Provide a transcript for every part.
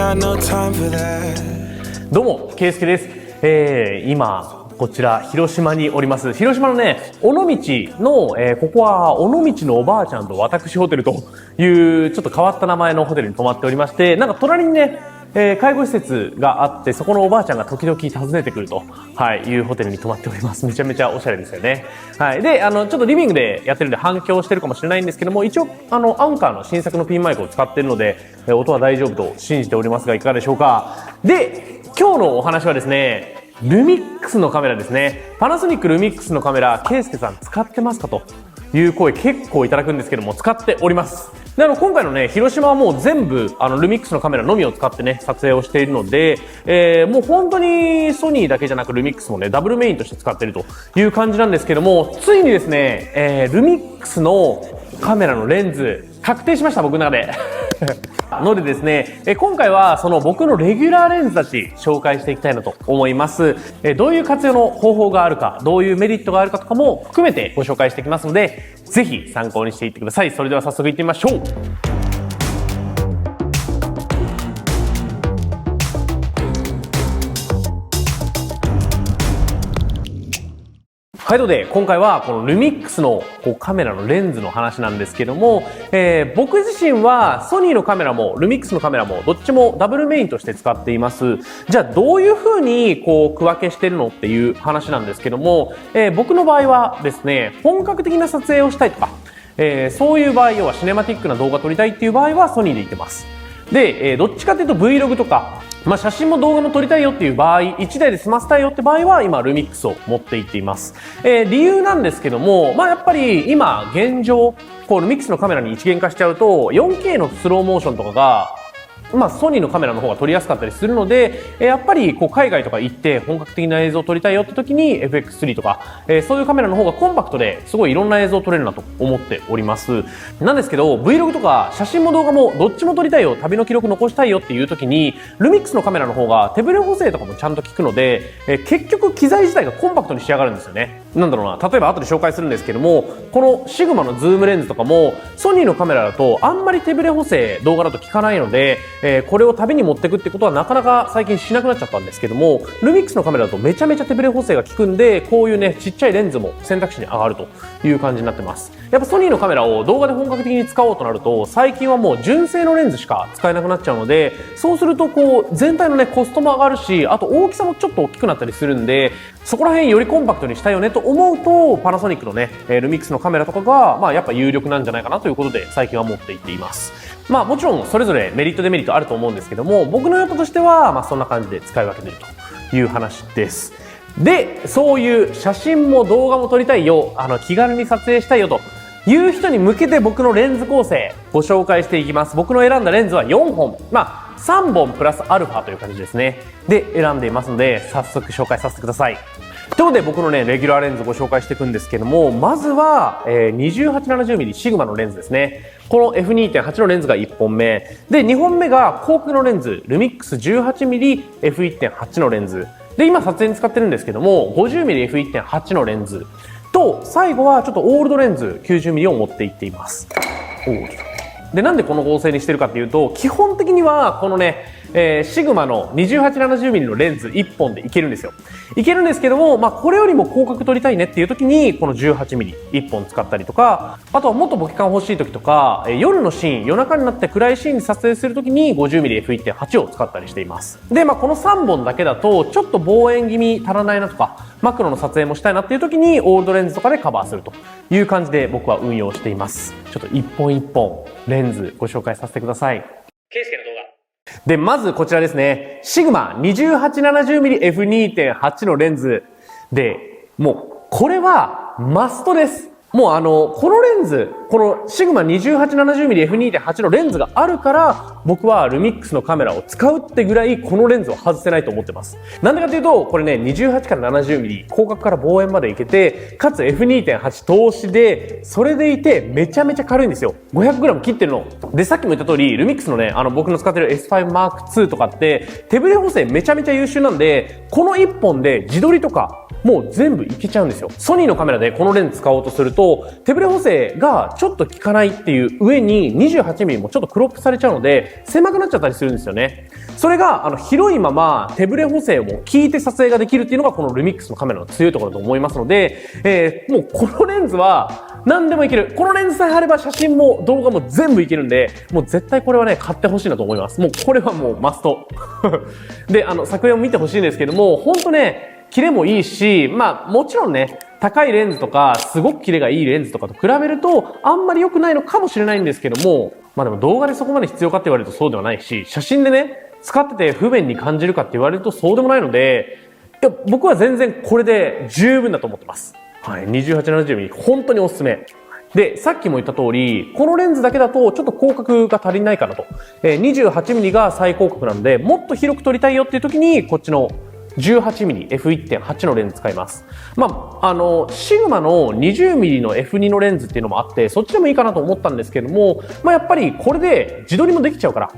got no time for that. どうも、ケイスケです。今、こちら、広島におります。広島のね、尾道の、ここは尾道のおばあちゃんと私ホテルという、ちょっと変わった名前のホテルに泊まっておりまして、なんか隣にね、介護施設があって、そこのおばあちゃんが時々訪ねてくると、いうホテルに泊まっております。めちゃめちゃおしゃれですよね。で、ちょっとリビングでやってるんで反響してるかもしれないんですけども、一応、アンカーの新作のピンマイクを使っているので、音は大丈夫と信じておりますが、いかがでしょうか。で、今日のお話はですね、ルミックスのカメラですね。パナソニックルミックスのカメラ、ケイスケさん使ってますかという声結構いただくんですけども、使っております。で、今回のね、広島はもう全部、ルミックスのカメラのみを使ってね、撮影をしているので、もう本当にソニーだけじゃなくルミックスもね、ダブルメインとして使っているという感じなんですけども、ついにですね、ルミックスのカメラのレンズ、確定しました、僕の中で。のでですね、今回はその僕のレギュラーレンズたち紹介していきたいなと思います。どういう活用の方法があるか、どういうメリットがあるかとかも含めてご紹介していきますので、ぜひ参考にしていってください。それでは早速いってみましょう。はい、ということで、今回はこのルミックスのカメラのレンズの話なんですけども、僕自身はソニーのカメラもルミックスのカメラもどっちもダブルメインとして使っています。じゃあどういう風に区分けしてるのっていう話なんですけども、僕の場合はですね、本格的な撮影をしたいとか、そういう場合、要はシネマティックな動画撮りたいっていう場合はソニーで行ってます。で、どっちかというと Vlog とか、写真も動画も撮りたいよっていう場合、1台で済ませたいよって場合は、今、ルミックスを持っていっています。理由なんですけども、やっぱり今、現状、ルミックスのカメラに一元化しちゃうと、4K のスローモーションとかが、ソニーのカメラの方が撮りやすかったりするので、やっぱり海外とか行って本格的な映像を撮りたいよって時に FX3 とか、そういうカメラの方がコンパクトですごいいろんな映像を撮れるなと思っております。なんですけど、Vlog とか写真も動画もどっちも撮りたいよ、旅の記録残したいよっていう時に、ルミックスのカメラの方が手ブレ補正とかもちゃんと効くので、結局機材自体がコンパクトに仕上がるんですよね。なんだろうな、例えば後で紹介するんですけども、このシグマのズームレンズとかも、ソニーのカメラだとあんまり手ブレ補正動画だと効かないので、これを旅に持っていくってことはなかなか最近しなくなっちゃったんですけども、ルミックスのカメラだとめちゃめちゃ手ブレ補正が効くんで、こういうね、ちっちゃいレンズも選択肢に上がるという感じになってます。やっぱソニーのカメラを動画で本格的に使おうとなると、最近はもう純正のレンズしか使えなくなっちゃうので、そうすると全体のね、コストも上がるし、あと大きさもちょっと大きくなったりするんで、そこら辺よりコンパクトにしたいよねと思うと、パナソニックのね、ルミックスのカメラとかが、やっぱ有力なんじゃないかなということで、最近は持っていっています。もちろんそれぞれメリットデメリットあると思うんですけども、僕の用途としては、そんな感じで使い分けているという話です。で、そういう写真も動画も撮りたいよ、気軽に撮影したいよという人に向けて僕のレンズ構成ご紹介していきます。僕の選んだレンズは4本。3本プラスアルファという感じですね。で、選んでいますので、早速紹介させてください。ということで僕のね、レギュラーレンズご紹介していくんですけども、まずは、2870mm シグマのレンズですね。この F2.8 のレンズが1本目。で、2本目が広角のレンズ、ルミックス 18mm F1.8 のレンズ。で、今撮影に使ってるんですけども、50mm F1.8 のレンズ。と、最後はちょっとオールドレンズ 90mm を持っていっています。で、なんでこの合成にしてるかっていうと、基本的にはこのね、シグマの 2870mm のレンズ1本でいけるんですよ。いけるんですけども、これよりも広角撮りたいねっていう時に、この 18mm1 本使ったりとか、あとはもっとボケ感欲しい時とか、夜のシーン、夜中になって暗いシーンに撮影する時に 50mm F1.8 を使ったりしています。で、この3本だけだと、ちょっと望遠気味足らないなとか、マクロの撮影もしたいなっていう時に、オールドレンズとかでカバーするという感じで僕は運用しています。ちょっと一本一本レンズご紹介させてください。ケイスケの動画。で、まずこちらですね。シグマ 2870mm F2.8 のレンズで、もうこれはマストです。もうこのレンズ、このシグマ 2870mm F2.8 のレンズがあるから、僕はルミックスのカメラを使うってぐらいこのレンズを外せないと思ってます。なんでかというと、これね、28から 70mm、広角から望遠までいけて、かつ F2.8 投資で、それでいてめちゃめちゃ軽いんですよ。500g 切ってるの。で、さっきも言った通り、ルミックスのね、僕の使ってる S5 Mark II とかって、手ブレ補正めちゃめちゃ優秀なんで、この1本で自撮りとか、もう全部いけちゃうんですよ。ソニーのカメラでこのレンズ使おうとすると、手ブレ補正がちょっと効かないっていう上に 28mm もちょっとクロップされちゃうので、狭くなっちゃったりするんですよね。それが広いまま手ブレ補正も効いて撮影ができるっていうのがこのルミックスのカメラの強いところだと思いますので、もうこのレンズは何でもいける。このレンズさえあれば写真も動画も全部いけるんで、もう絶対これはね、買ってほしいなと思います。もうこれはもうマスト。で、作品を見てほしいんですけども、ほんとね、キレもいいし、まあもちろんね、高いレンズとか、すごくキレがいいレンズとかと比べると、あんまり良くないのかもしれないんですけども、まあでも動画でそこまで必要かって言われるとそうではないし、写真でね、使ってて不便に感じるかって言われるとそうでもないので、いや僕は全然これで十分だと思ってます。はい、2870mm 本当におすすめ。で、さっきも言った通り、このレンズだけだとちょっと広角が足りないかなと。28mm が最広角なので、もっと広く撮りたいよっていう時に、こっちの 18mm F1.8 のレンズ使います。まあ、シグマの 20mm の F2 のレンズっていうのもあって、そっちでもいいかなと思ったんですけども、まあ、やっぱりこれで自撮りもできちゃうから、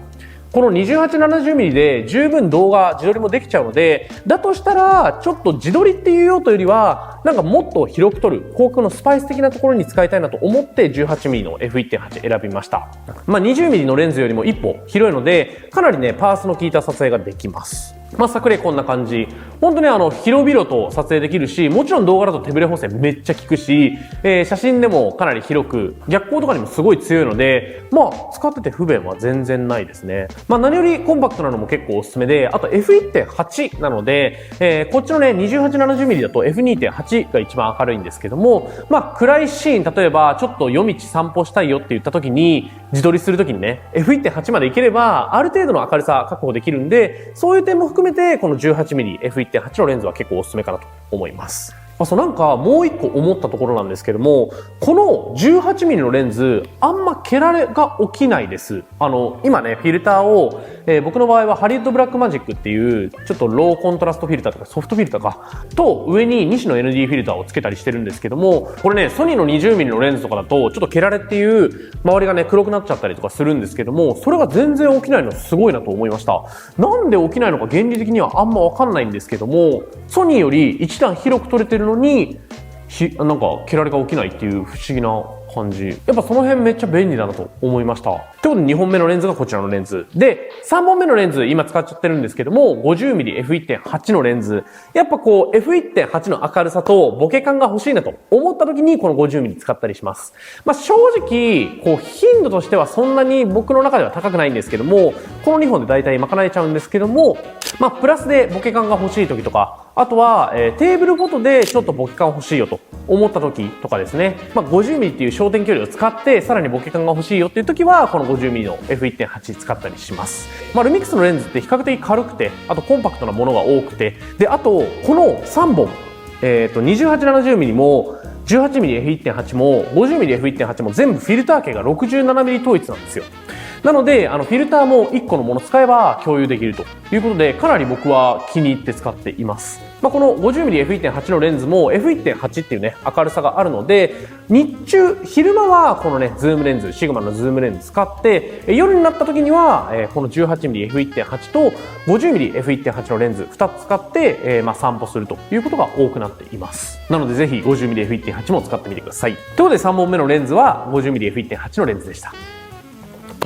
この 2870mm で十分動画自撮りもできちゃうので、だとしたらちょっと自撮りっていう用途よりはなんかもっと広く撮る広角のスパイス的なところに使いたいなと思って 18mm の F1.8 選びました。まあ 20mm のレンズよりも一歩広いので、かなりねパースの効いた撮影ができます。まあ作例こんな感じ。本当に広々と撮影できるし、もちろん動画だと手ブレ補正めっちゃ効くし、写真でもかなり広く、逆光とかにもすごい強いので、まあ使ってて不便は全然ないですね。まあ何よりコンパクトなのも結構おすすめで、あと F1.8 なので、こっちのね 2870mm だと F2.8 が一番明るいんですけども、まあ暗いシーン、例えばちょっと夜道散歩したいよって言った時に、自撮りする時にね F1.8 までいければある程度の明るさ確保できるんで、そういう点も含めてこの 18mm F1.8 のレンズは結構おすすめかなと思います。なんかもう一個思ったところなんですけども、この 18mm のレンズあんま毛られが起きないです。今ねフィルターを、僕の場合はハリウッドブラックマジックっていうちょっとローコントラストフィルターとかソフトフィルターかと上に2種の ND フィルターをつけたりしてるんですけども、これねソニーの 20mm のレンズとかだとちょっと毛られっていう周りがね黒くなっちゃったりとかするんですけども、それが全然起きないのすごいなと思いました。なんで起きないのか原理的にはあんま分かんないんですけども、ソニーより一段広く撮れてるのになんか毛られが起きないっていう不思議な感じ。やっぱその辺めっちゃ便利だなと思いました。ということで2本目のレンズがこちらのレンズで、3本目のレンズ今使っちゃってるんですけども 50mm F1.8 のレンズ、やっぱこう F1.8 の明るさとボケ感が欲しいなと思った時にこの 50mm 使ったりします。まあ正直こう頻度としてはそんなに僕の中では高くないんですけども、この2本で大体賄えちゃうんですけども、まあプラスでボケ感が欲しい時とか、あとは、テーブルフォトでちょっとボケ感欲しいよと思った時とかですね、まあ 50mm っていう焦点距離を使ってさらにボケ感が欲しいよっていう時はこの 50mm の F1.8 使ったりします。まあルミックスのレンズって比較的軽くて、あとコンパクトなものが多くて、であとこの3本、2870mm も 18mm F1.8 も 50mm F1.8 も全部フィルター径が 67mm 統一なんですよ。なのでフィルターも1個のもの使えば共有できるということで、かなり僕は気に入って使っています。まあ、この 50mm F1.8 のレンズも F1.8 っていうね明るさがあるので、日中昼間はこのねズームレンズ、シグマのズームレンズ使って、夜になった時にはこの 18mm F1.8 と 50mm F1.8 のレンズ2つ使ってまあ散歩するということが多くなっています。なのでぜひ 50mm F1.8 も使ってみてください。ということで3本目のレンズは 50mm F1.8 のレンズでした。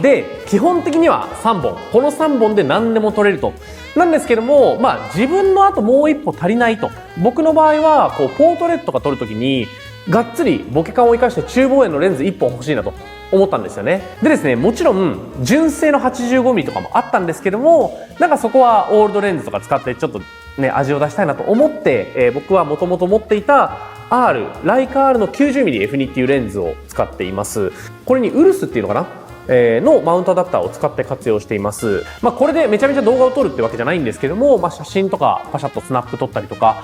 で、基本的には3本。この3本で何でも撮れると。なんですけども、まあ自分のあともう一歩足りないと。僕の場合は、こう、ポートレートが撮るときに、がっつりボケ感を生かして中望遠のレンズ1本欲しいなと思ったんですよね。でですね、もちろん、純正の 85mm とかもあったんですけども、なんかそこはオールドレンズとか使ってちょっとね、味を出したいなと思って、僕はもともと持っていたライカ R の 90mm F2 っていうレンズを使っています。これにウルスっていうのかなのマウントアダプターを使って活用しています。まあこれでめちゃめちゃ動画を撮るってわけじゃないんですけども、まあ写真とかパシャッとスナップ撮ったりとか、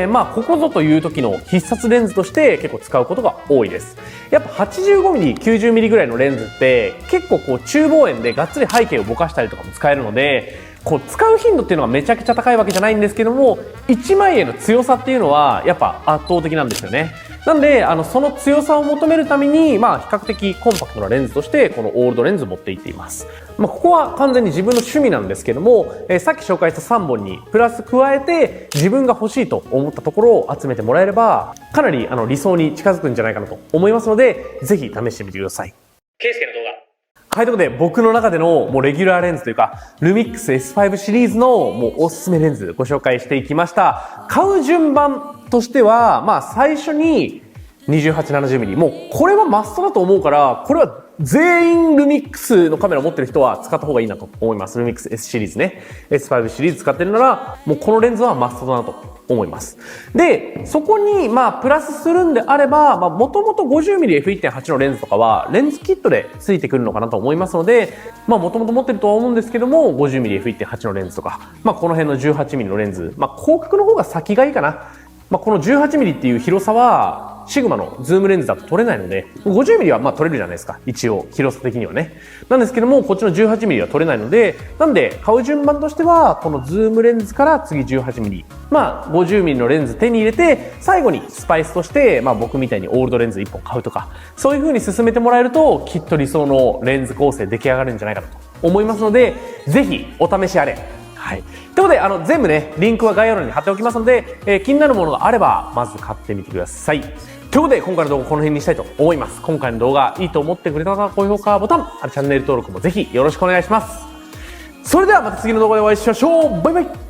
まあここぞという時の必殺レンズとして結構使うことが多いです。やっぱ 85mm、90mm ぐらいのレンズって結構こう中望遠でがっつり背景をぼかしたりとかも使えるので、こう使う頻度っていうのがめちゃくちゃ高いわけじゃないんですけども、一枚絵の強さっていうのはやっぱ圧倒的なんですよね。なんで、その強さを求めるために、比較的コンパクトなレンズとして、このオールドレンズを持っていっています。ここは完全に自分の趣味なんですけども、さっき紹介した3本にプラス加えて、自分が欲しいと思ったところを集めてもらえれば、かなり理想に近づくんじゃないかなと思いますので、ぜひ試してみてください。ケイスケの動画。はい、ということで、僕の中でのもうレギュラーレンズというか、ルミックス S5 シリーズのもうおすすめレンズご紹介していきました。買う順番としては、最初に 28-70mm。もうこれはマストだと思うから、これは全員ルミックスのカメラを持ってる人は使った方がいいなと思います。ルミックス S シリーズね。S5 シリーズ使ってるなら、もうこのレンズはマストだなと思います。で、そこにプラスするんであれば、もともと 50mmF1.8 のレンズとかはレンズキットで付いてくるのかなと思いますので、もともと持ってるとは思うんですけども、50mmF1.8 のレンズとか、この辺の 18mm のレンズ、広角の方が先がいいかな。この 18mm っていう広さは、シグマのズームレンズだと撮れないので、50mm は撮れるじゃないですか。一応、広さ的にはね。なんですけども、こっちの 18mm は撮れないので、なんで、買う順番としては、このズームレンズから次 18mm。50mm のレンズ手に入れて、最後にスパイスとして、僕みたいにオールドレンズ1本買うとか、そういう風に進めてもらえると、きっと理想のレンズ構成出来上がるんじゃないかなと思いますので、ぜひ、お試しあれ。はい。ということで、全部ね、リンクは概要欄に貼っておきますので、気になるものがあれば、まず買ってみてください。ということで、今回の動画この辺にしたいと思います。今回の動画いいと思ってくれた方は高評価ボタン、チャンネル登録もぜひよろしくお願いします。それではまた次の動画でお会いしましょう。バイバイ。